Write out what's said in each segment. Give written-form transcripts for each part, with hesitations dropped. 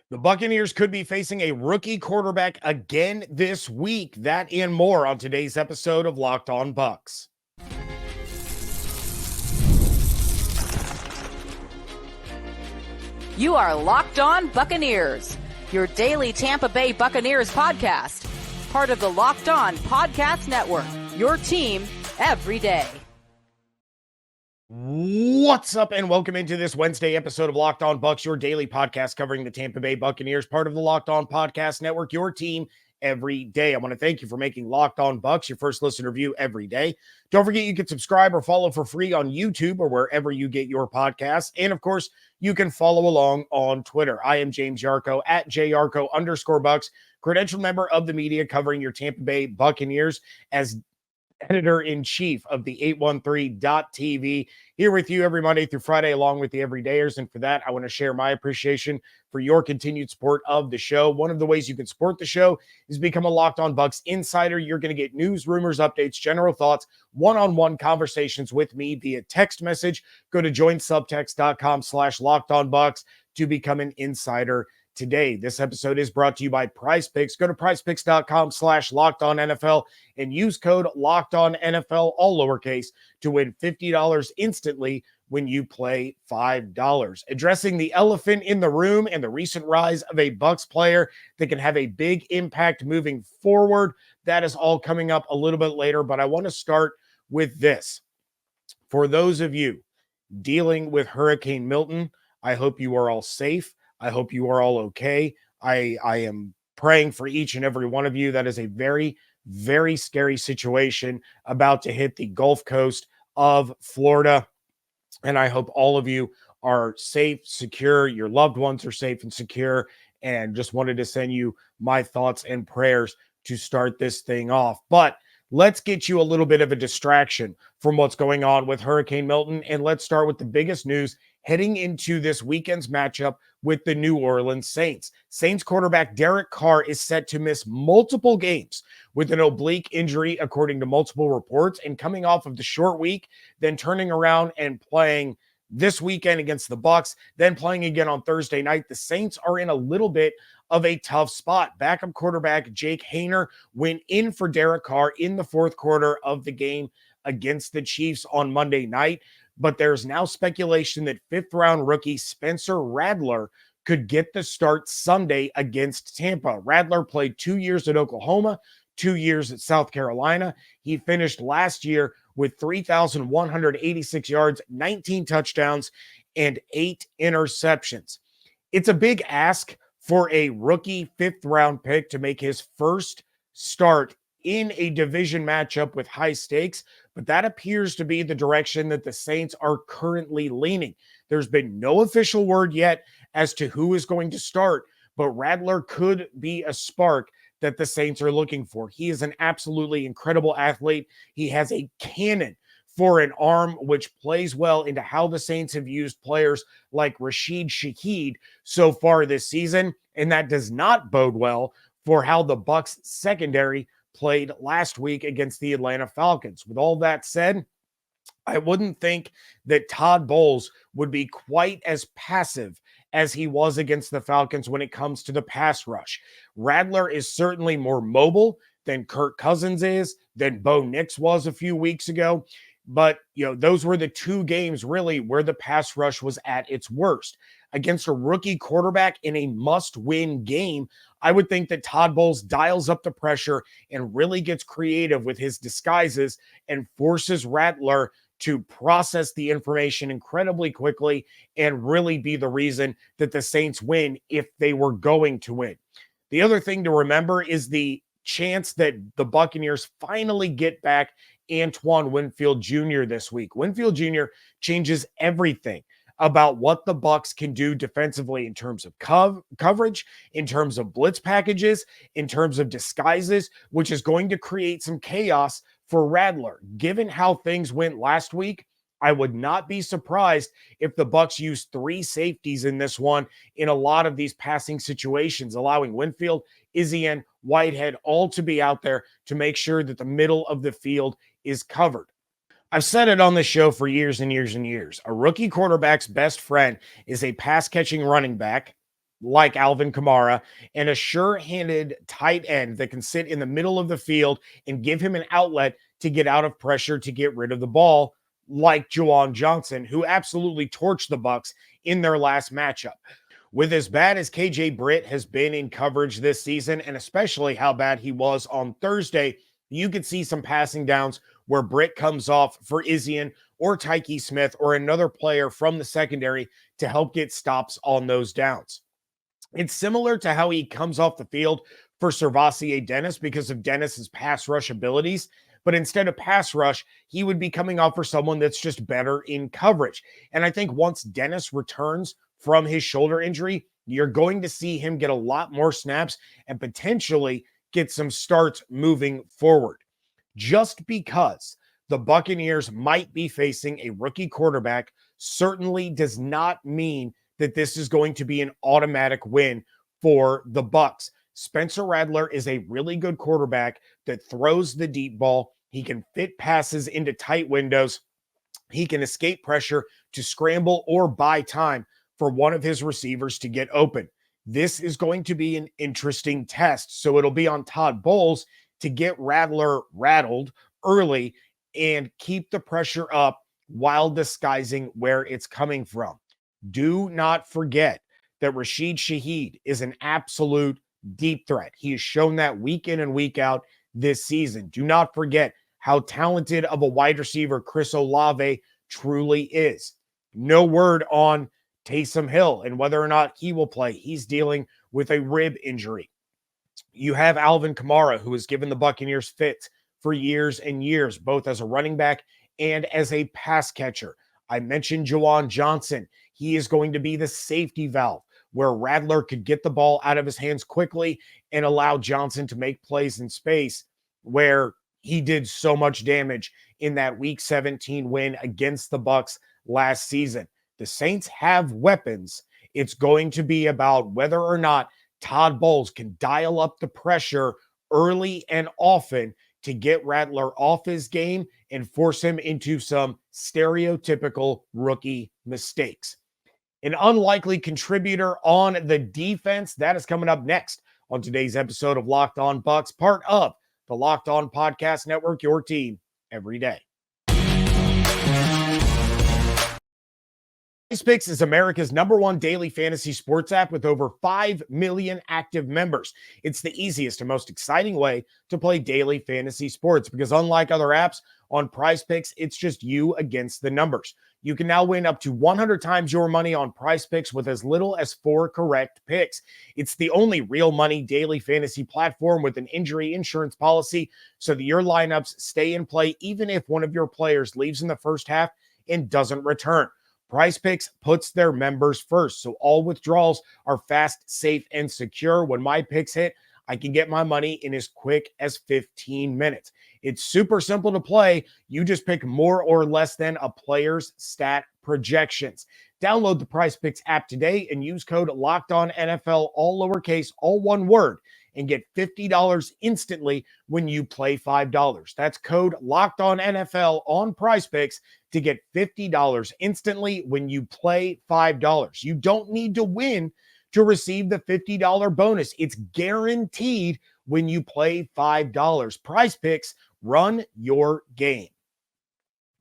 The Buccaneers could be facing a rookie quarterback again this week. That and more on today's episode of Locked On Bucs. You are Locked On Buccaneers, your daily Tampa Bay Buccaneers podcast. Part of the Locked On Podcast Network, your team every day. What's up, and welcome into this Wednesday episode of Locked On Bucs, your daily podcast covering the Tampa Bay Buccaneers, part of the Locked On Podcast Network, your team every day. I want to thank you for making Locked On Bucs your first listen review every day. Don't forget you can subscribe or follow for free on YouTube or wherever you get your podcasts. And of course, you can follow along on Twitter. I am James Yarcho at JYarcho_Bucs, credentialed member of the media covering your Tampa Bay Buccaneers as editor-in-chief of the 813.tv, here with you every Monday through Friday, along with the everydayers. And for that, I want to share my appreciation for your continued support of the show. One of the ways you can support the show is become a Locked On Bucs insider. You're going to get news, rumors, updates, general thoughts, one-on-one conversations with me via text message. Go to joinsubtext.com/LockedOnBucs to become an insider today. This episode is brought to you by Prize Picks. Go to prizepicks.com/LockedOnNFL and use code LockedOnNFL, all lowercase, to win $50 instantly when you play $5. Addressing the elephant in the room and the recent rise of a Bucs player that can have a big impact moving forward. That is all coming up a little bit later, but I want to start with this. For those of you dealing with Hurricane Milton, I hope you are all safe. I hope you are all okay. I am praying for each and every one of you. That is a very, very scary situation about to hit the Gulf Coast of Florida. And I hope all of you are safe, secure. Your loved ones are safe and secure. And just wanted to send you my thoughts and prayers to start this thing off. But let's get you a little bit of a distraction from what's going on with Hurricane Milton. And let's start with the biggest news heading into this weekend's matchup with the New Orleans Saints. Saints quarterback Derek Carr is set to miss multiple games with an oblique injury, according to multiple reports, and coming off of the short week, then turning around and playing this weekend against the Bucs, then playing again on Thursday night. The Saints are in a little bit of a tough spot. Backup quarterback Jake Haener went in for Derek Carr in the fourth quarter of the game against the Chiefs on Monday night. But there's now speculation that fifth-round rookie Spencer Rattler could get the start Sunday against Tampa. Rattler played 2 years at Oklahoma, 2 years at South Carolina. He finished last year with 3,186 yards, 19 touchdowns, and 8 interceptions. It's a big ask for a rookie fifth-round pick to make his first start in a division matchup with high stakes, but that appears to be the direction that the Saints are currently leaning. There's been no official word yet as to who is going to start, but Rattler could be a spark that the Saints are looking for. He is an absolutely incredible athlete. He has a cannon for an arm, which plays well into how the Saints have used players like Rashid Shaheed so far this season, and that does not bode well for how the Bucs secondary played last week against the Atlanta Falcons. With all that said, I wouldn't think that Todd Bowles would be quite as passive as he was against the Falcons when it comes to the pass rush. Rattler is certainly more mobile than Kirk Cousins is, than Bo Nix was a few weeks ago. But, those were the two games really where the pass rush was at its worst. Against a rookie quarterback in a must-win game, I would think that Todd Bowles dials up the pressure and really gets creative with his disguises and forces Rattler to process the information incredibly quickly and really be the reason that the Saints win if they were going to win. The other thing to remember is the chance that the Buccaneers finally get back Antoine Winfield Jr. this week. Winfield Jr. changes everything about what the Bucs can do defensively in terms of coverage, in terms of blitz packages, in terms of disguises, which is going to create some chaos for Rattler. Given how things went last week, I would not be surprised if the Bucs use 3 safeties in this one in a lot of these passing situations, allowing Winfield, Izien, Whitehead all to be out there to make sure that the middle of the field is covered. I've said it on this show for years and years and years. A rookie quarterback's best friend is a pass-catching running back like Alvin Kamara and a sure-handed tight end that can sit in the middle of the field and give him an outlet to get out of pressure to get rid of the ball, like Juwan Johnson, who absolutely torched the Bucs in their last matchup. With as bad as KJ Britt has been in coverage this season, and especially how bad he was on Thursday, you could see some passing downs where Britt comes off for Isian or Tyke Smith or another player from the secondary to help get stops on those downs. It's similar to how he comes off the field for Servassier Dennis because of Dennis's pass rush abilities. But instead of pass rush, he would be coming off for someone that's just better in coverage. And I think once Dennis returns from his shoulder injury, you're going to see him get a lot more snaps and potentially get some starts moving forward. Just because the Buccaneers might be facing a rookie quarterback certainly does not mean that this is going to be an automatic win for the Bucs. Spencer Rattler is a really good quarterback that throws the deep ball. He can fit passes into tight windows. He can escape pressure to scramble or buy time for one of his receivers to get open. This is going to be an interesting test. So it'll be on Todd Bowles to get Rattler rattled early and keep the pressure up while disguising where it's coming from. Do not forget that Rashid Shaheed is an absolute deep threat. He has shown that week in and week out this season. Do not forget how talented of a wide receiver Chris Olave truly is. No word on Taysom Hill and whether or not he will play. He's dealing with a rib injury. You have Alvin Kamara, who has given the Buccaneers fits for years and years, both as a running back and as a pass catcher. I mentioned Juwan Johnson. He is going to be the safety valve where Rattler could get the ball out of his hands quickly and allow Johnson to make plays in space, where he did so much damage in that Week 17 win against the Bucs last season. The Saints have weapons. It's going to be about whether or not Todd Bowles can dial up the pressure early and often to get Rattler off his game and force him into some stereotypical rookie mistakes. An unlikely contributor on the defense, that is coming up next on today's episode of Locked On Bucs, part of the Locked On Podcast Network, your team every day. PrizePicks is America's #1 daily fantasy sports app with over 5 million active members. It's the easiest and most exciting way to play daily fantasy sports because unlike other apps on PrizePicks, it's just you against the numbers. You can now win up to 100 times your money on PrizePicks with as little as 4 correct picks. It's the only real money daily fantasy platform with an injury insurance policy so that your lineups stay in play even if one of your players leaves in the first half and doesn't return. PrizePicks puts their members first, so all withdrawals are fast, safe, and secure. When my picks hit, I can get my money in as quick as 15 minutes. It's super simple to play. You just pick more or less than a player's stat projections. Download the PrizePicks app today and use code LOCKEDONNFL, all lowercase, all one word, and get $50 instantly when you play $5. That's code LOCKEDONNFL on PrizePicks to get $50 instantly when you play $5. You don't need to win to receive the $50 bonus. It's guaranteed when you play $5. PrizePicks, run your game.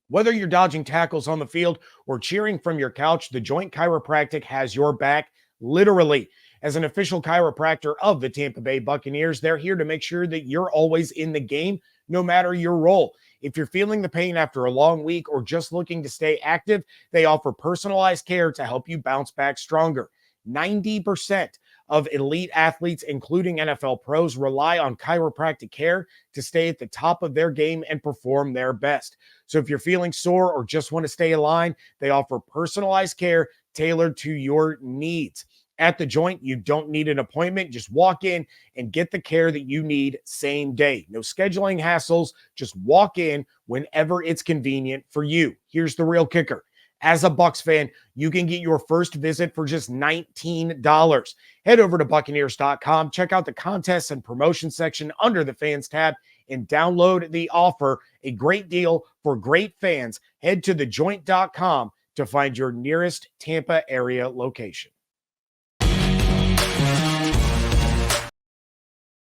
Whether you're dodging tackles on the field or cheering from your couch, The Joint Chiropractic has your back, literally. As an official chiropractor of the Tampa Bay Buccaneers, they're here to make sure that you're always in the game, no matter your role. If you're feeling the pain after a long week or just looking to stay active, they offer personalized care to help you bounce back stronger. 90% of elite athletes, including NFL pros, rely on chiropractic care to stay at the top of their game and perform their best. So if you're feeling sore or just want to stay aligned, they offer personalized care tailored to your needs. At The Joint, you don't need an appointment. Just walk in and get the care that you need same day. No scheduling hassles. Just walk in whenever it's convenient for you. Here's the real kicker. As a Bucs fan, you can get your first visit for just $19. Head over to Buccaneers.com, check out the contests and promotion section under the fans tab, and download the offer. A great deal for great fans. Head to thejoint.com to find your nearest Tampa area location.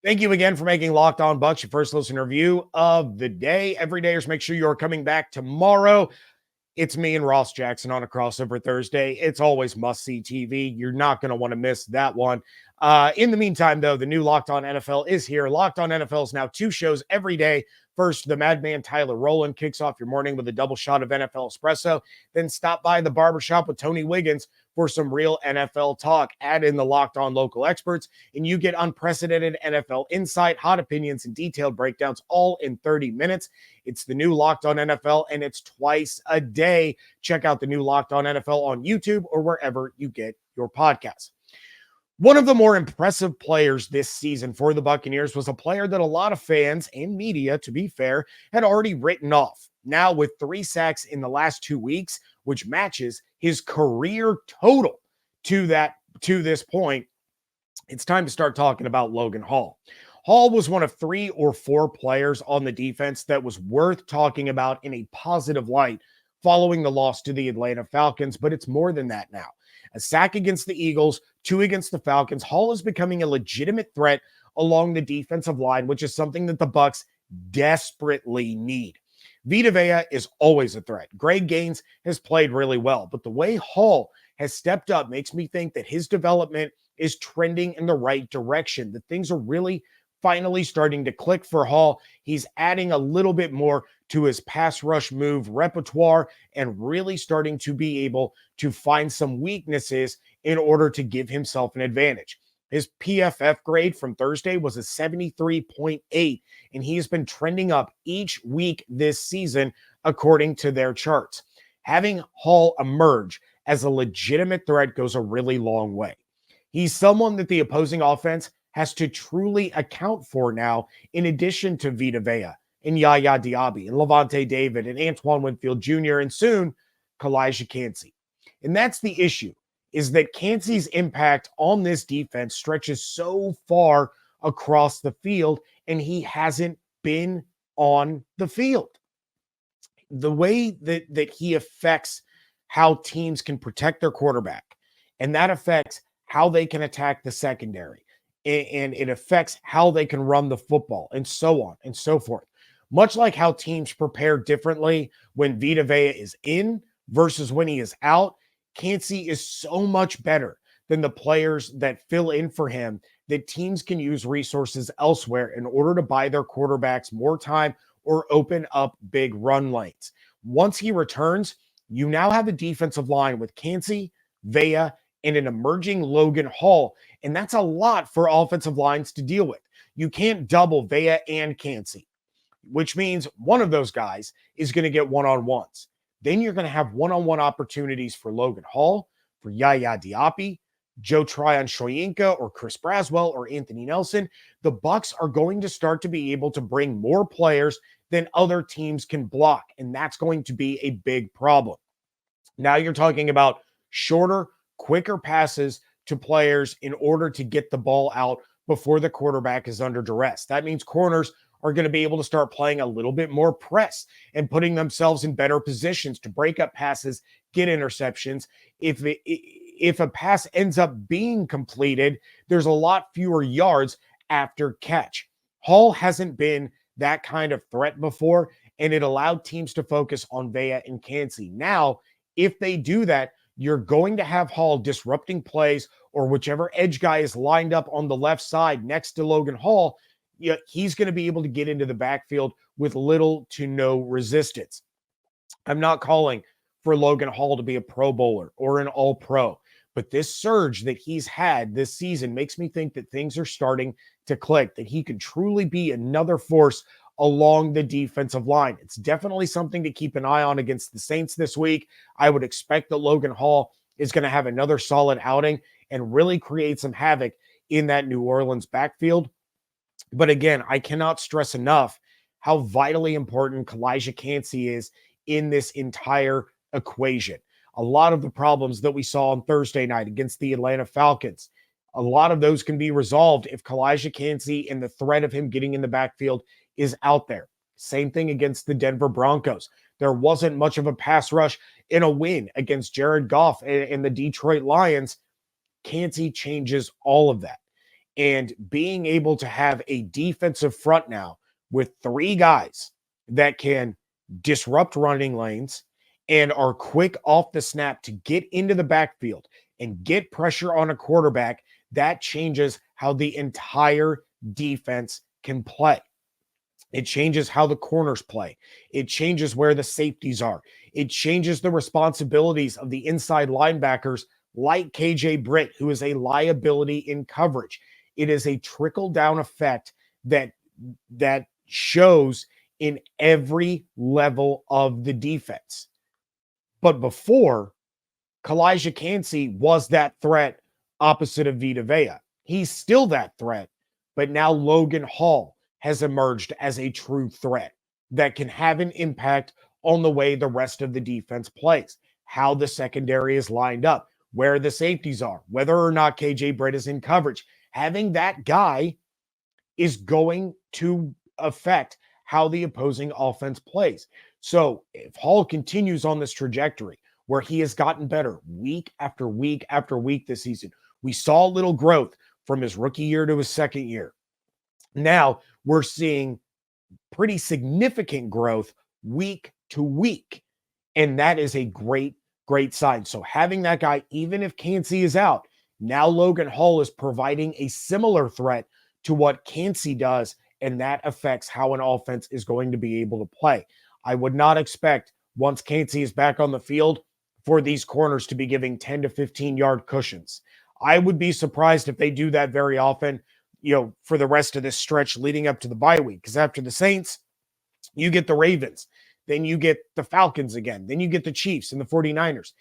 Thank you again for making Locked On Bucs your first listener review of the day. Everydayers, make sure you're coming back tomorrow. It's me and Ross Jackson on a crossover Thursday. It's always must-see TV. You're not going to want to miss that one. In the meantime, though, the new Locked On NFL is here. Locked On NFL is now 2 shows every day. First, the madman Tyler Rowland kicks off your morning with a double shot of NFL espresso. Then stop by the barbershop with Tony Wiggins for some real NFL talk. Add in the Locked On local experts, and you get unprecedented NFL insight, hot opinions, and detailed breakdowns all in 30 minutes. It's the new Locked On NFL, and it's twice a day. Check out the new Locked On NFL on YouTube or wherever you get your podcasts. One of the more impressive players this season for the Buccaneers was a player that a lot of fans and media, to be fair, had already written off. Now, with 3 sacks in the last 2 weeks, which matches his career total to this point, it's time to start talking about Logan Hall. Hall was one of 3 or 4 players on the defense that was worth talking about in a positive light following the loss to the Atlanta Falcons, but it's more than that now. A sack against the Eagles, 2 against the Falcons. Hall is becoming a legitimate threat along the defensive line, which is something that the Bucs desperately need. Vita Vea is always a threat. Greg Gaines has played really well, but the way Hall has stepped up makes me think that his development is trending in the right direction, that things are really finally starting to click for Hall. He's adding a little bit more to his pass rush move repertoire and really starting to be able to find some weaknesses in order to give himself an advantage. His PFF grade from Thursday was a 73.8, and he has been trending up each week this season according to their charts. Having Hall emerge as a legitimate threat goes a really long way. He's someone that the opposing offense has to truly account for now, in addition to Vita Vea and Yaya Diaby and Levante David and Antoine Winfield Jr. and soon Kalijah Kancey. And that's the issue, is that Kancey's impact on this defense stretches so far across the field, and he hasn't been on the field. The way that he affects how teams can protect their quarterback, and that affects how they can attack the secondary, and it affects how they can run the football, and so on and so forth. Much like how teams prepare differently when Vita Vea is in versus when he is out, Kancey is so much better than the players that fill in for him that teams can use resources elsewhere in order to buy their quarterbacks more time or open up big run lanes. Once he returns, you now have a defensive line with Kancey, Vea, and an emerging Logan Hall, and that's a lot for offensive lines to deal with. You can't double Vea and Kancey, which means one of those guys is going to get one-on-ones. Then you're going to have one-on-one opportunities for Logan Hall, for Yaya Diaby, Joe Tryon-Shoyinka, or Chris Braswell, or Anthony Nelson. The Bucs are going to start to be able to bring more players than other teams can block, and that's going to be a big problem. Now you're talking about shorter, quicker passes to players in order to get the ball out before the quarterback is under duress. That means corners are going to be able to start playing a little bit more press and putting themselves in better positions to break up passes, get interceptions. If a pass ends up being completed, there's a lot fewer yards after catch. Hall hasn't been that kind of threat before, and it allowed teams to focus on Vea and Kancey. Now, if they do that, you're going to have Hall disrupting plays, or whichever edge guy is lined up on the left side next to Logan Hall, he's going to be able to get into the backfield with little to no resistance. I'm not calling for Logan Hall to be a Pro Bowler or an All-Pro, but this surge that he's had this season makes me think that things are starting to click, that he could truly be another force along the defensive line. It's definitely something to keep an eye on against the Saints this week. I would expect that Logan Hall is going to have another solid outing and really create some havoc in that New Orleans backfield. But again, I cannot stress enough how vitally important Kalijah Kancey is in this entire equation. A lot of the problems that we saw on Thursday night against the Atlanta Falcons, a lot of those can be resolved if Kalijah Kancey and the threat of him getting in the backfield is out there. Same thing against the Denver Broncos. There wasn't much of a pass rush in a win against Jared Goff and the Detroit Lions. Kancey changes all of that. And being able to have a defensive front now with three guys that can disrupt running lanes and are quick off the snap to get into the backfield and get pressure on a quarterback, that changes how the entire defense can play. It changes how the corners play. It changes where the safeties are. It changes the responsibilities of the inside linebackers like KJ Britt, who is a liability in coverage. It is a trickle-down effect that shows in every level of the defense. But before, Kalijah Kancey was that threat opposite of Vita Vea. He's still that threat, but now Logan Hall has emerged as a true threat that can have an impact on the way the rest of the defense plays, how the secondary is lined up, where the safeties are, whether or not KJ Britt is in coverage. Having that guy is going to affect how the opposing offense plays. So if Hall continues on this trajectory where he has gotten better week after week after week this season, we saw a little growth from his rookie year to his second year. Now we're seeing pretty significant growth week to week. And that is a great sign. So having that guy, even if Kancey is out, now Logan Hall is providing a similar threat to what Kancey does, and that affects how an offense is going to be able to play. I would not expect, once Kancey is back on the field, for these corners to be giving 10 to 15-yard cushions. I would be surprised if they do that very often, for the rest of this stretch leading up to the bye week, because after the Saints, you get the Ravens, then you get the Falcons again, then you get the Chiefs and the 49ers.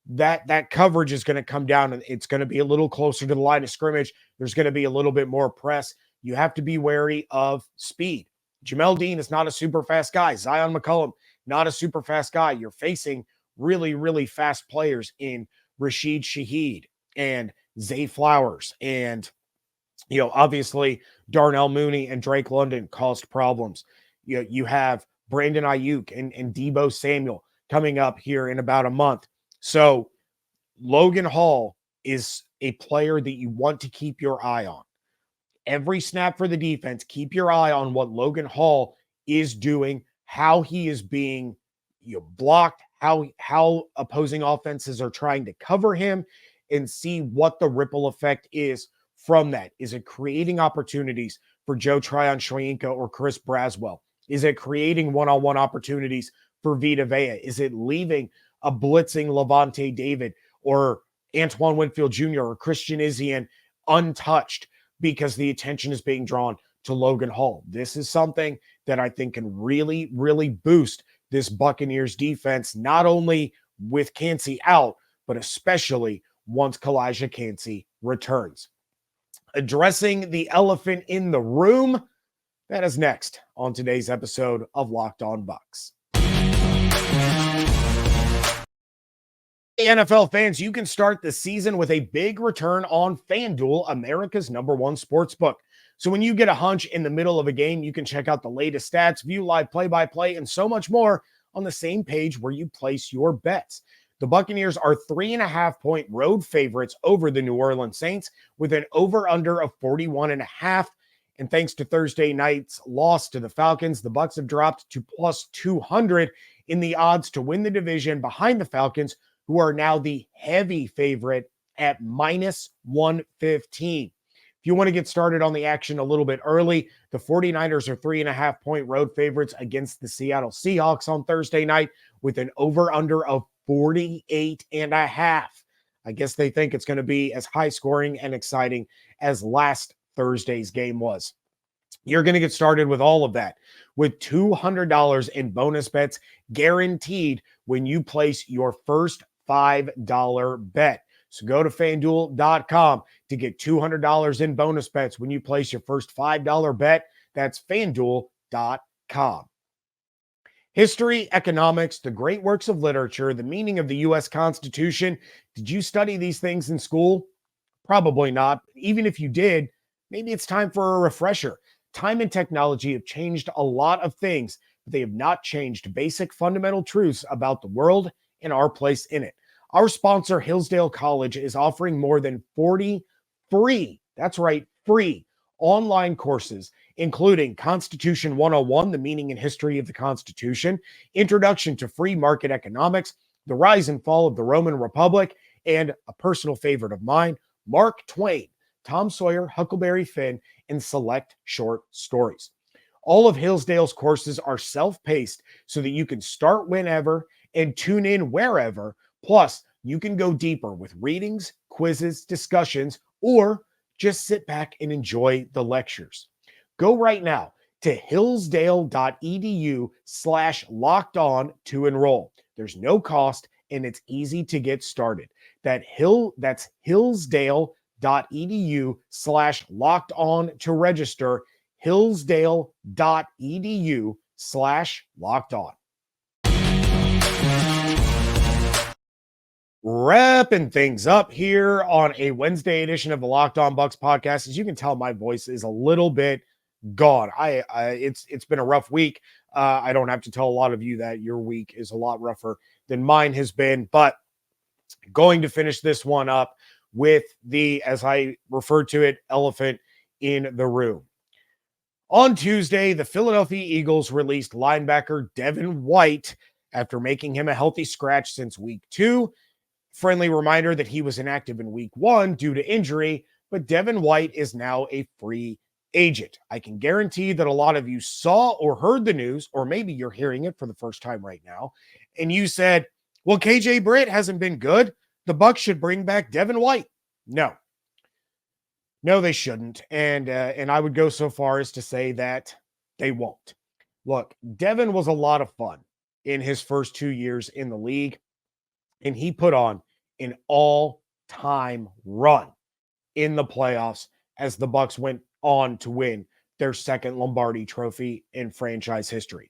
That coverage is going to come down, and it's going to be a little closer to the line of scrimmage. There's going to be a little bit more press. You have to be wary of speed. Jamel Dean is not a super fast guy. Zion McCollum, not a super fast guy. You're facing really, really fast players in Rashid Shaheed and Zay Flowers. And, obviously Darnell Mooney and Drake London caused problems. You have Brandon Ayuk and Deebo Samuel coming up here in about a month. So Logan Hall is a player that you want to keep your eye on. Every snap for the defense, keep your eye on what Logan Hall is doing, how he is being blocked, how opposing offenses are trying to cover him, and see what the ripple effect is from that. Is it creating opportunities for Joe Tryon-Shoyinka or Chris Braswell? Is it creating one-on-one opportunities for Vita Vea? Is it leaving a blitzing Levante David or Antoine Winfield Jr. or Christian Izien untouched because the attention is being drawn to Logan Hall? This is something that I think can really, really boost this Buccaneers defense, not only with Kancey out, but especially once Kalijah Kancey returns. Addressing the elephant in the room, that is next on today's episode of Locked On Bucs. Hey, NFL fans, you can start the season with a big return on FanDuel, America's #1 sportsbook. So when you get a hunch in the middle of a game, you can check out the latest stats, view live play-by-play, and so much more on the same page where you place your bets. The Buccaneers are 3.5-point road favorites over the New Orleans Saints with an over-under of 41.5. And thanks to Thursday night's loss to the Falcons, the Bucs have dropped to plus 200 in the odds to win the division behind the Falcons, who are now the heavy favorite at minus 115. If you want to get started on the action a little bit early, the 49ers are 3.5-point road favorites against the Seattle Seahawks on Thursday night with an over-under of 48.5. I guess they think it's going to be as high scoring and exciting as last Thursday's game was. You're going to get started with all of that with $200 in bonus bets guaranteed when you place your first $5 bet. So go to FanDuel.com to get $200 in bonus bets when you place your first $5 bet. That's FanDuel.com. History, economics, the great works of literature, the meaning of the U.S. Constitution. Did you study these things in school? Probably not. Even if you did, maybe it's time for a refresher. Time and technology have changed a lot of things, but they have not changed basic fundamental truths about the world and our place in it. Our sponsor, Hillsdale College, is offering more than 40 free, that's right, free online courses, including Constitution 101, the meaning and history of the Constitution, Introduction to Free Market Economics, The Rise and Fall of the Roman Republic, and a personal favorite of mine, Mark Twain, Tom Sawyer, Huckleberry Finn, and select short stories. All of Hillsdale's courses are self-paced so that you can start whenever and tune in wherever. Plus, you can go deeper with readings, quizzes, discussions, or just sit back and enjoy the lectures. Go right now to hillsdale.edu/lockedon to enroll. There's no cost and it's easy to get started. That's hillsdale.edu/lockedon to register. hillsdale.edu/lockedon. Wrapping things up here on a Wednesday edition of the Locked On Bucs podcast. As you can tell, my voice is a little bit gone. It's been a rough week. I don't have to tell a lot of you that your week is a lot rougher than mine has been, but going to finish this one up with the, as I refer to it, elephant in the room. On Tuesday, the Philadelphia Eagles released linebacker Devin White after making him a healthy scratch since week 2. Friendly reminder that he was inactive in week 1 due to injury, but Devin White is now a free agent. I can guarantee that a lot of you saw or heard the news, or maybe you're hearing it for the first time right now, and you said, well, KJ Britt hasn't been good. The Bucs should bring back Devin White. No, they shouldn't. And I would go so far as to say that they won't. Look, Devin was a lot of fun in his first 2 years in the league, and he put on an all-time run in the playoffs as the Bucs went on to win their second Lombardi trophy in franchise history.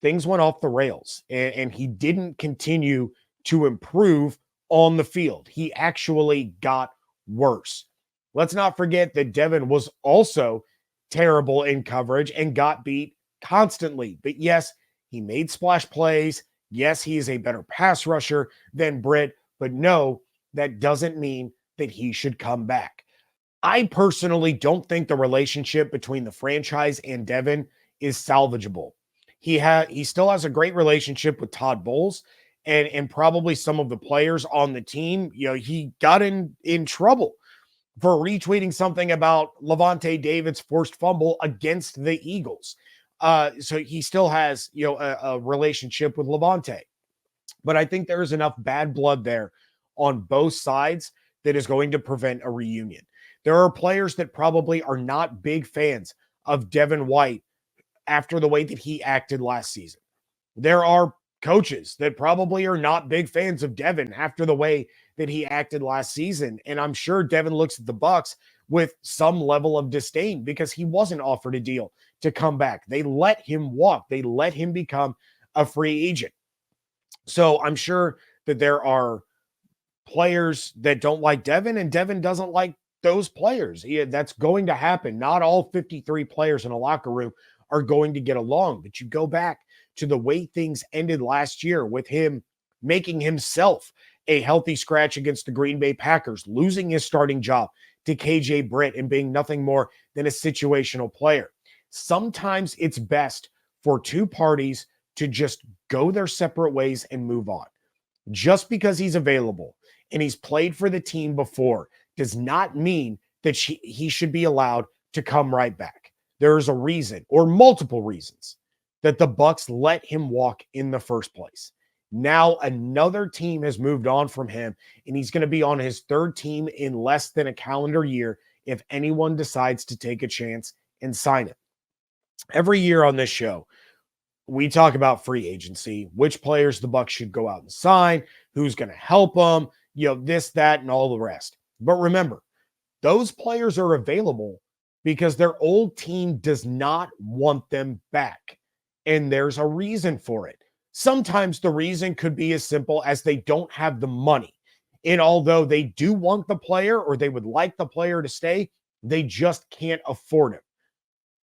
Things went off the rails, and he didn't continue to improve on the field. He actually got worse. Let's not forget that Devin was also terrible in coverage and got beat constantly. But yes, he made splash plays. Yes, he is a better pass rusher than Britt, but no, that doesn't mean that he should come back. I personally don't think the relationship between the franchise and Devin is salvageable. He still has a great relationship with Todd Bowles and probably some of the players on the team. You know, he got in trouble for retweeting something about Levante David's forced fumble against the Eagles. So he still has, a relationship with Levante. But I think there is enough bad blood there on both sides that is going to prevent a reunion. There are players that probably are not big fans of Devin White after the way that he acted last season. There are coaches that probably are not big fans of Devin after the way that he acted last season. And I'm sure Devin looks at the Bucs with some level of disdain because he wasn't offered a deal to come back. They let him walk. They let him become a free agent. So I'm sure that there are players that don't like Devin, and Devin doesn't like those players. That's going to happen. Not all 53 players in a locker room are going to get along, but you go back to the way things ended last year with him making himself a healthy scratch against the Green Bay Packers, losing his starting job to KJ Britt and being nothing more than a situational player. Sometimes it's best for two parties to just go their separate ways and move on. Just because he's available and he's played for the team before does not mean that he should be allowed to come right back. There is a reason, or multiple reasons, that the Bucs let him walk in the first place. Now another team has moved on from him, and he's going to be on his third team in less than a calendar year if anyone decides to take a chance and sign him. Every year on this show, we talk about free agency, which players the Bucs should go out and sign, who's going to help them, this, that, and all the rest. But remember, those players are available because their old team does not want them back. And there's a reason for it. Sometimes the reason could be as simple as they don't have the money. And although they do want the player or they would like the player to stay, they just can't afford him.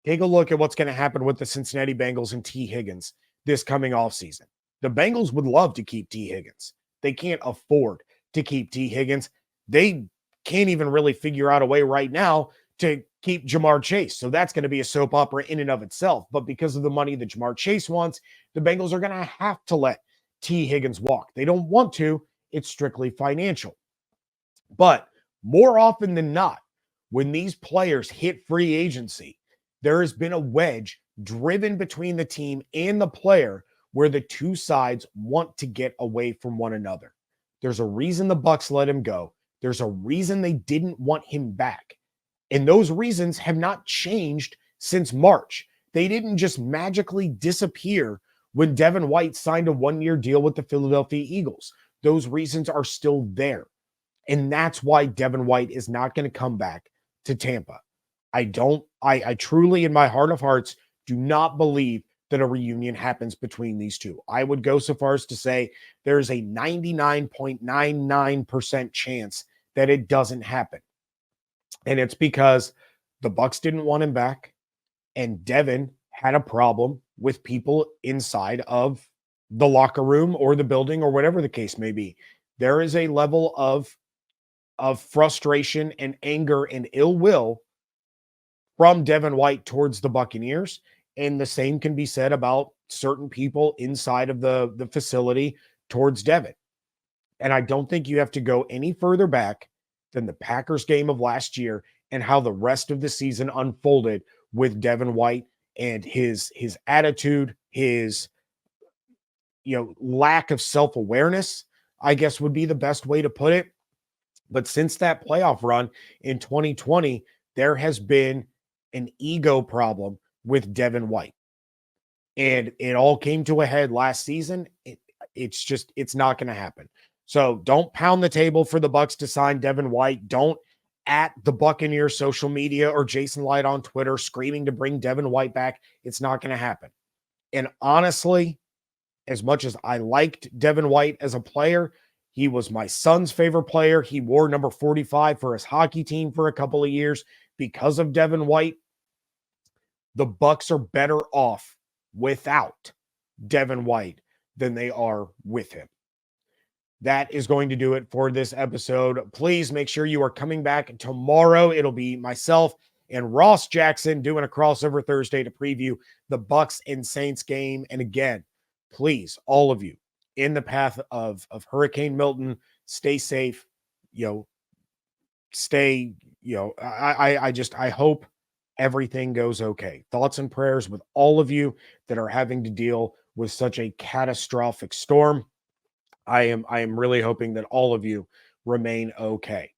Take a look at what's going to happen with the Cincinnati Bengals and T. Higgins this coming offseason. The Bengals would love to keep T. Higgins. They can't afford to keep T. Higgins. They can't even really figure out a way right now to keep Jamar Chase. So that's going to be a soap opera in and of itself. But because of the money that Jamar Chase wants, the Bengals are going to have to let T. Higgins walk. They don't want to. It's strictly financial. But more often than not, when these players hit free agency, there has been a wedge driven between the team and the player where the two sides want to get away from one another. There's a reason the Bucs let him go. There's a reason they didn't want him back. And those reasons have not changed since March. They didn't just magically disappear when Devin White signed a one-year deal with the Philadelphia Eagles. Those reasons are still there. And that's why Devin White is not going to come back to Tampa. I truly, in my heart of hearts, do not believe that a reunion happens between these two. I would go so far as to say there's a 99.99% chance that it doesn't happen. And it's because the Bucs didn't want him back, and Devin had a problem with people inside of the locker room or the building or whatever the case may be. There is a level of frustration and anger and ill will from Devin White towards the Buccaneers. And the same can be said about certain people inside of the facility towards Devin. And I don't think you have to go any further back than the Packers game of last year and how the rest of the season unfolded with Devin White and his attitude, his lack of self-awareness, I guess would be the best way to put it. But since that playoff run in 2020, there has been an ego problem with Devin White. And it all came to a head last season. It's not going to happen. So don't pound the table for the Bucs to sign Devin White. Don't at the Buccaneers social media or Jason Light on Twitter screaming to bring Devin White back. It's not going to happen. And honestly, as much as I liked Devin White as a player, he was my son's favorite player. He wore number 45 for his hockey team for a couple of years because of Devin White. The Bucs are better off without Devin White than they are with him. That is going to do it for this episode. Please make sure you are coming back tomorrow. It'll be myself and Ross Jackson doing a crossover Thursday to preview the Bucs and Saints game. And again, please, all of you in the path of Hurricane Milton, stay safe. I hope everything goes okay. Thoughts and prayers with all of you that are having to deal with such a catastrophic storm. I am really hoping that all of you remain okay.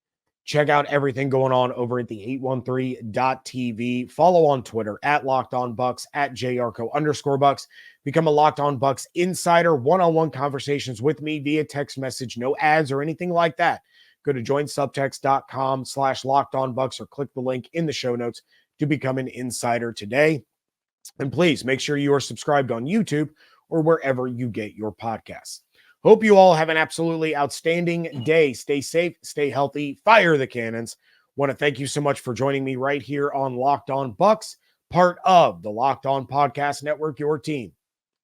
Check out everything going on over at the 813.tv. Follow on Twitter at Locked On Bucs, at @Yarcho_Bucs. Become a Locked On Bucs insider, one-on-one conversations with me via text message, no ads or anything like that. Go to joinsubtext.com/LockedOnBucs or click the link in the show notes to become an insider today. And please make sure you are subscribed on YouTube or wherever you get your podcasts. Hope you all have an absolutely outstanding day. Stay safe, stay healthy, fire the cannons. Want to thank you so much for joining me right here on Locked On Bucs, part of the Locked On Podcast Network, your team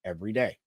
every day.